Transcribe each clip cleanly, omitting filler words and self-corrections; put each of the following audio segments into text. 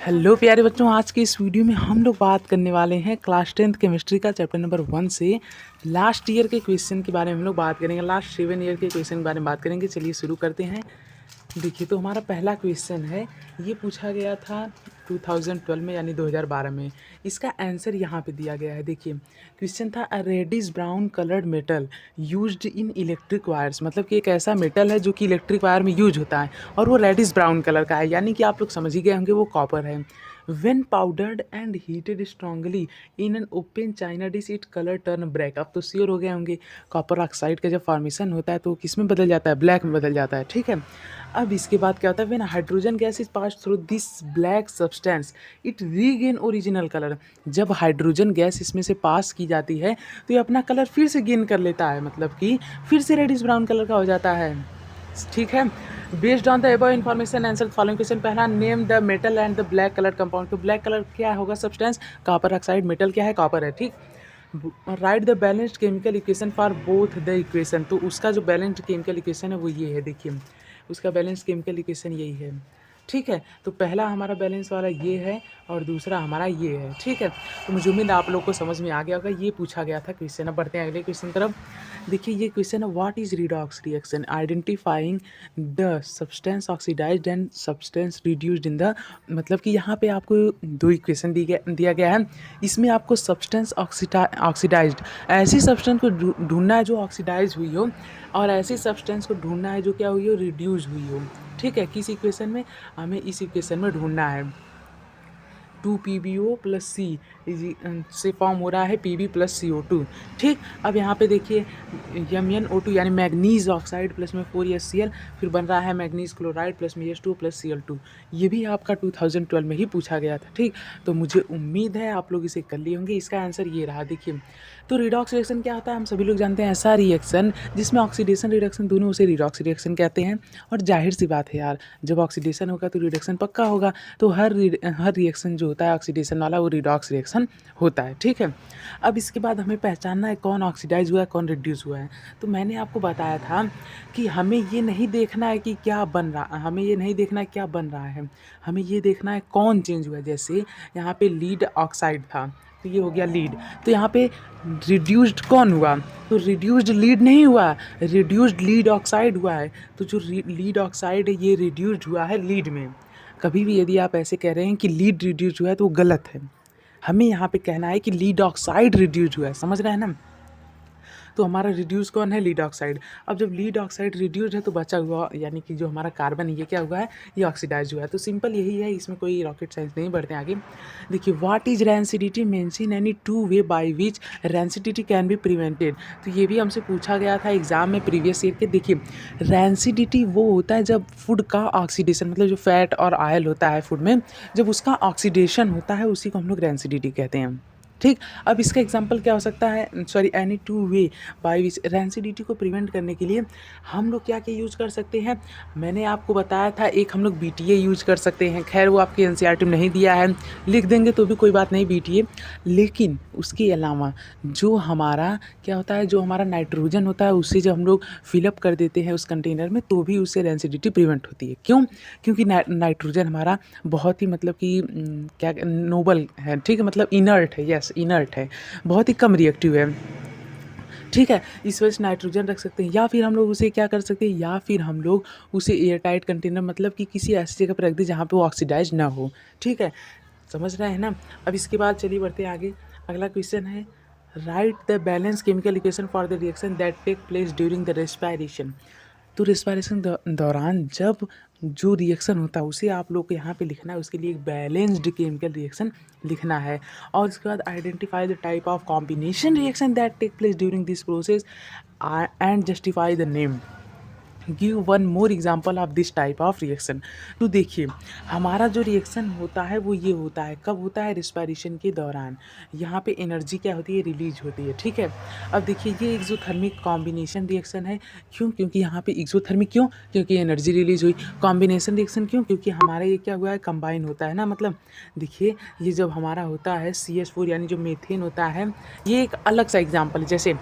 Hello प्यारे बच्चों, आज के इस वीडियो में हम लोग बात करने वाले हैं क्लास 10th केमिस्ट्री का चैप्टर नंबर 1 से लास्ट ईयर के क्वेश्चन के बारे में हम लोग बात करेंगे। लास्ट 7 ईयर के क्वेश्चन के बारे में बात करेंगे। चलिए शुरू करते हैं। देखिए, तो हमारा पहला क्वेश्चन है, ये पूछा गया था 2012 में यानी 2012 में। इसका आंसर यहाँ पे दिया गया है। देखिए, क्वेश्चन था a reddish brown coloured metal used in electric wires, मतलब कि एक ऐसा मेटल है जो कि इलेक्ट्रिक वायर में यूज होता है और वो रेडिश ब्राउन कलर का है, यानी कि आप लोग समझ ही गए होंगे वो कॉपर है। When powdered and heated strongly in an open china dish, it color turn black। अब तो श्योर हो गए होंगे, कॉपर ऑक्साइड का जब फॉर्मेशन होता है तो किस में बदल जाता है? ब्लैक में बदल जाता है। ठीक है, अब इसके बाद क्या होता है? When hydrogen gas is pass through this black substance it regain original colour. जब हाइड्रोजन गैस इसमें से पास की जाती है तो ये अपना कलर फिर से गेन कर लेता है, मतलब कि फिर से रेडिश ब्राउन कलर का हो जाता है। ठीक है, based on the above information answer following question. पहला, name the metal and the black colour compound. तो ब्लैक कलर क्या होगा? Substance copper oxide. मेटल क्या है? कॉपर है। ठीक, right the balanced chemical equation for both the equation. तो उसका जो बैलेंस्ड केमिकल इक्वेशन है वो ये है। देखिए, उसका बैलेंस केमिकल इक्वेशन यही है। ठीक है, तो पहला हमारा बैलेंस वाला ये है और दूसरा हमारा ये है। ठीक है, तो मुझे उम्मीद आप लोग को समझ में आ गया होगा। ये पूछा गया था क्वेश्चन। अब बढ़ते हैं अगले क्वेश्चन की तरफ। देखिए, ये क्वेश्चन है, what is redox reaction, identifying the substance oxidised and substance reduced in the. मतलब कि यहाँ पे आपको दो इक्वेशन दिया गया है। इसमें आपको सब्सटेंस ऑक्सीडाइज्ड, ऐसी सब्सटेंस को ढूंढना है जो ऑक्सीडाइज हुई हो, और ऐसी सब्सटेंस को ढूंढना है जो क्या हुई हो? रिड्यूस हुई हो। ठीक है, किस इक्वेशन में? हमें इस इक्वेशन में ढूंढना है। 2PbO प्लस सी से फॉर्म हो रहा है Pb प्लस CO2। ठीक, अब यहाँ पे देखिए MnO2 यानी मैग्नीज ऑक्साइड प्लस में 4HCl, फिर बन रहा है मैग्नीज क्लोराइड प्लस में H2 प्लस Cl2। ये भी आपका 2012 में ही पूछा गया था। ठीक, तो मुझे उम्मीद है आप लोग इसे कर लिए होंगे। इसका आंसर ये रहा। देखिए, तो रिडॉक्स रिएक्शन क्या होता है? हम सभी लोग जानते हैं, ऐसा रिएक्शन जिसमें ऑक्सीडेशन रिडक्शन दोनों, उसे रिडॉक्स रिएक्शन कहते हैं। और जाहिर सी बात है यार, जब ऑक्सीडेशन होगा तो रिडक्शन पक्का होगा। तो हर रिएक्शन जो होता है ऑक्सीडेशन वाला वो रिडॉक्स रिएक्शन होता है। ठीक है, अब इसके बाद हमें पहचानना है कौन ऑक्सीडाइज हुआ है, कौन रिड्यूस हुआ है। तो मैंने आपको बताया था कि हमें ये नहीं देखना है कि क्या बन रहा, हमें ये नहीं देखना है क्या बन रहा है, हमें ये देखना है कौन चेंज हुआ है। जैसे यहाँ पे लीड ऑक्साइड था तो ये हो गया लीड, तो यहाँ पे रिड्यूस्ड कौन हुआ? तो रिड्यूस्ड लीड नहीं हुआ, रिड्यूस्ड लीड ऑक्साइड हुआ है। तो जो लीड ऑक्साइड है ये रिड्यूस्ड हुआ है लीड में। कभी भी यदि आप ऐसे कह रहे हैं कि लीड रिड्यूस हुआ है तो वो गलत है। हमें यहाँ पे कहना है कि लीड ऑक्साइड रिड्यूस हुआ है। समझ रहे हैं ना? तो हमारा रिड्यूस कौन है? Lead oxide. अब जब लीड ऑक्साइड रिड्यूस्ड है तो बचा हुआ यानी कि जो हमारा कार्बन ये क्या हुआ है? ये ऑक्सीडाइज हुआ है। तो सिंपल यही है, इसमें कोई रॉकेट साइंस नहीं। बढ़ते हैं आगे। देखिए, what is rancidity, mention any two way by which rancidity can be prevented. तो ये भी हमसे पूछा गया था एग्जाम में प्रीवियस ईयर के। देखिए, रैंसिडिटी वो होता है जब फूड का ऑक्सीडेशन, मतलब जो फैट और ऑयल होता है फूड में, जब उसका ऑक्सीडेशन होता है उसी को हम लोग रैंसिडिटी कहते हैं। ठीक, अब इसका एग्जांपल क्या हो सकता है? Sorry, any two way by which rancidity को प्रिवेंट करने के लिए हम लोग क्या क्या यूज़ कर सकते हैं? मैंने आपको बताया था, एक हम लोग BTA यूज़ कर सकते हैं। खैर वो आपके NCERT में नहीं दिया है, लिख देंगे तो भी कोई बात नहीं BTA। लेकिन उसके अलावा जो हमारा क्या होता है, जो हमारा नाइट्रोजन होता है उससे जब हम लोग फिलअप कर देते हैं उस कंटेनर में तो भी उससे रैंसिडिटी प्रिवेंट होती है। क्यों? क्योंकि नाइट्रोजन हमारा बहुत ही मतलब कि क्या नोबल है। ठीक है, मतलब इनर्ट है। यस, इनर्ट है, बहुत ही कम रिएक्टिव है। ठीक है, इस वजह से नाइट्रोजन रख सकते हैं, या फिर हम लोग उसे क्या कर सकते हैं, या फिर हम लोग उसे एयर टाइट कंटेनर, मतलब कि किसी ऐसी जगह पर रख दें जहाँ पे वो ऑक्सीडाइज ना हो। ठीक है, समझ रहे हैं ना? अब इसके बाद चलिए बढ़ते हैं आगे। अगला क्वेश्चन है, write the balance chemical equation for the reaction that take place during the respiration. तो रेस्पायरेशन दौरान जब जो रिएक्शन होता है उसे आप लोग को यहाँ पे लिखना है, उसके लिए एक बैलेंस्ड केमिकल रिएक्शन लिखना है। और उसके बाद identify the type of combination reaction that take place during this process and justify the name. Give one more example of this type of reaction. तो देखिए, हमारा जो रिएक्शन होता है वो ये होता है, कब होता है? रिस्पायरेशन के दौरान। यहाँ पे एनर्जी क्या होती है? रिलीज होती है। ठीक है, अब देखिए ये एक्सोथर्मिक कॉम्बिनेशन रिएक्शन है। क्यों? क्योंकि यहाँ पे एक्सोथर्मिक, क्यों? क्योंकि एनर्जी रिलीज हुई। कॉम्बिनेशन रिएक्शन क्यों? क्योंकि हमारा ये क्या हुआ है? कंबाइन होता है ना। मतलब देखिए, ये जब हमारा होता है CH4 यानी जो मीथेन होता है, ये एक अलग सा एग्जाम्पल है। जैसे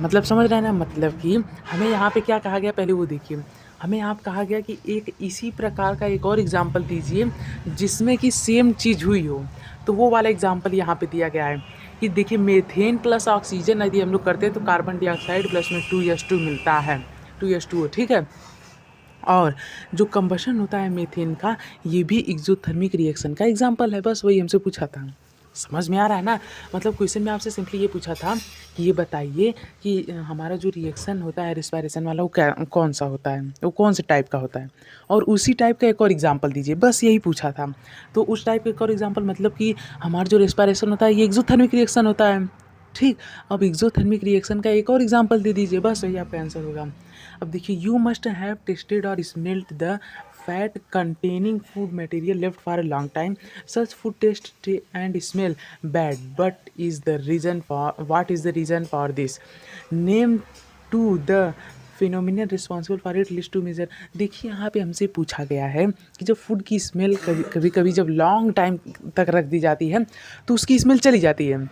मतलब समझ रहे हैं ना? मतलब कि हमें यहाँ पे क्या कहा गया, पहले वो देखिए, हमें आप कहा गया कि एक इसी प्रकार का एक और एग्जाम्पल दीजिए जिसमें कि सेम चीज़ हुई हो। तो वो वाला एग्जाम्पल यहाँ पे दिया गया है कि देखिए मीथेन प्लस ऑक्सीजन यदि हम लोग करते हैं तो कार्बन डाइऑक्साइड प्लस में 2s2 मिलता है, 2s2O, ठीक है। और जो कंबशन होता है मीथेन का, ये भी एक्ज़ोथर्मिक रिएक्शन का एग्जाम्पल है। बस वही हमसे पूछा था, समझ में आ रहा है ना। मतलब क्वेश्चन में आपसे सिंपली ये पूछा था कि ये बताइए कि हमारा जो रिएक्शन होता है रिस्पायरेशन वाला वो कौन सा होता है, वो कौन से टाइप का होता है, और उसी टाइप का एक और एग्जांपल दीजिए, बस यही पूछा था। तो उस टाइप का एक और एग्जांपल मतलब कि हमारा जो रिस्पायरेशन होता है ये एक्ज़ोथर्मिक रिएक्शन होता है, ठीक। अब एक्ज़ोथर्मिक रिएक्शन का एक और एग्जांपल दे दीजिए, बस वही आपका आंसर होगा। अब देखिए, यू मस्ट हैव टेस्टेड और smelled the fat containing food material left for a long time, such food taste and smell bad, but is the reason for what is the reason for this, name to the phenomenal responsible for it, list two major. देखिए यहाँ पे हमसे पूछा गया है कि जब food की स्मेल कभी कभी जब लॉन्ग टाइम तक रख दी जाती है तो उसकी स्मेल चली जाती है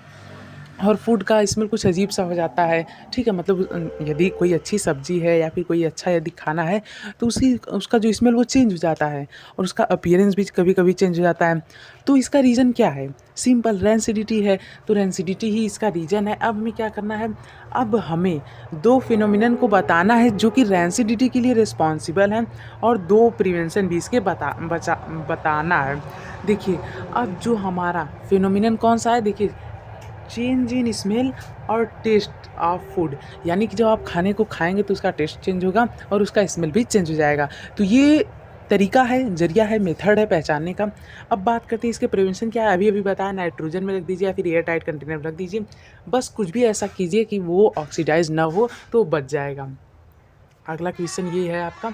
और फूड का स्मेल कुछ अजीब सा हो जाता है, ठीक है। मतलब यदि कोई अच्छी सब्जी है या फिर कोई अच्छा यदि खाना है तो उसका जो स्मेल वो चेंज हो जाता है और उसका अपीयरेंस भी कभी कभी चेंज हो जाता है। तो इसका रीज़न क्या है? सिंपल, रेंसिडिटी है। तो रेंसिडिटी ही इसका रीज़न है। अब हमें क्या करना है, अब हमें दो फिनोमिनन को बताना है जो कि रेंसिडिटी के लिए रिस्पॉन्सिबल हैं और दो प्रिवेंशन भी इसके बताना है। देखिए, अब जो हमारा फिनोमिनन कौन सा है, देखिए, चेंज इन स्मेल और टेस्ट ऑफ फूड, यानी कि जब आप खाने को खाएंगे तो उसका टेस्ट चेंज होगा और उसका स्मेल भी चेंज हो जाएगा। तो ये तरीका है, जरिया है, मेथड है पहचानने का। अब बात करते हैं इसके प्रिवेंशन क्या है। अभी अभी बताया, नाइट्रोजन में रख दीजिए या फिर एयर टाइट कंटेनर में रख दीजिए। बस कुछ भी ऐसा कीजिए कि वो ऑक्सीडाइज ना हो तो बच जाएगा। अगला क्वेश्चन ये है आपका,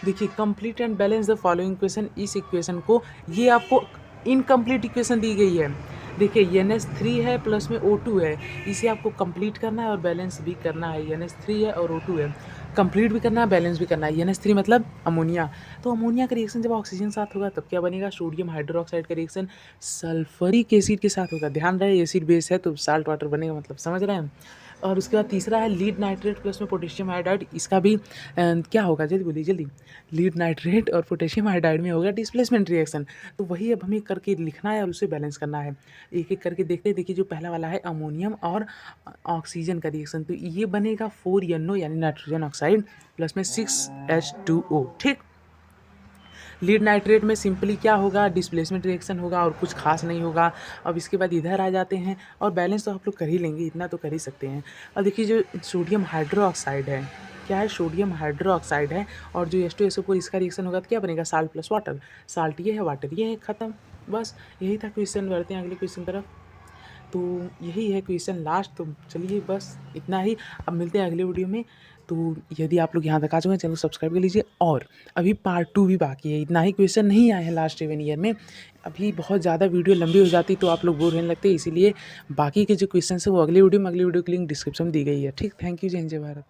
देखिए, complete and balance the following equation. इस इक्वेशन को, ये आपको इनकम्प्लीट इक्वेशन दी गई है। देखिए, NH3 है प्लस में O2 है, इसे आपको कंप्लीट करना है और बैलेंस भी करना है। NH3 है और O2 है, कंप्लीट भी करना है, बैलेंस भी करना है। NH3 मतलब अमोनिया। तो अमोनिया का रिएक्शन जब ऑक्सीजन साथ होगा तब क्या बनेगा, सोडियम हाइड्रोक्साइड का रिएक्शन सल्फरिक एसिड के साथ होगा। ध्यान रहे, एसिड बेस है तो साल्ट वाटर बनेगा, मतलब समझ रहे हैं। और उसके बाद तीसरा है लीड नाइट्रेट प्लस में पोटेशियम हाइड्राइड। इसका भी क्या होगा, जल्दी बोलिए जल्दी। लीड नाइट्रेट और पोटेशियम हाइड्राइड में होगा डिस्प्लेसमेंट रिएक्शन। तो वही अब हमें करके लिखना है और उसे बैलेंस करना है। एक एक करके देखते हैं। देखिए, जो पहला वाला है अमोनियम और ऑक्सीजन का रिएक्शन, तो ये बनेगा 4NO यानी नाइट्रोजन ऑक्साइड प्लस में 6H2O, ठीक। लीड नाइट्रेट में सिंपली क्या होगा, डिस्प्लेसमेंट रिएक्शन होगा और कुछ खास नहीं होगा। अब इसके बाद इधर आ जाते हैं और बैलेंस तो आप लोग कर ही लेंगे, इतना तो कर ही सकते हैं। अब देखिए, जो सोडियम हाइड्रोक्साइड है, क्या है, सोडियम हाइड्रोक्साइड है, और जो H2SO4 इसका रिएक्शन होगा तो क्या बनेगा, साल्ट प्लस वाटर। साल्ट ये है, वाटर ये है, ख़त्म। बस यही था क्वेश्चन। बढ़ते हैं अगले क्वेश्चन तरफ। तो यही है क्वेश्चन लास्ट। तो चलिए बस इतना ही, अब मिलते हैं अगले वीडियो में। तो यदि आप लोग यहाँ तक आ चुके हैं, चैनल को सब्सक्राइब कर लीजिए। और अभी पार्ट 2 भी बाकी है, इतना ही क्वेश्चन नहीं आए हैं लास्ट 7 ईयर में। अभी बहुत ज़्यादा वीडियो लंबी हो जाती तो आप लोग बोर होने लगते, इसीलिए बाकी के जो क्वेश्चन है वो अगले वीडियो में, अगले वीडियो की लिंक डिस्क्रिप्शन में दी गई है, ठीक। थैंक यू, जय हिंद, जय भारत।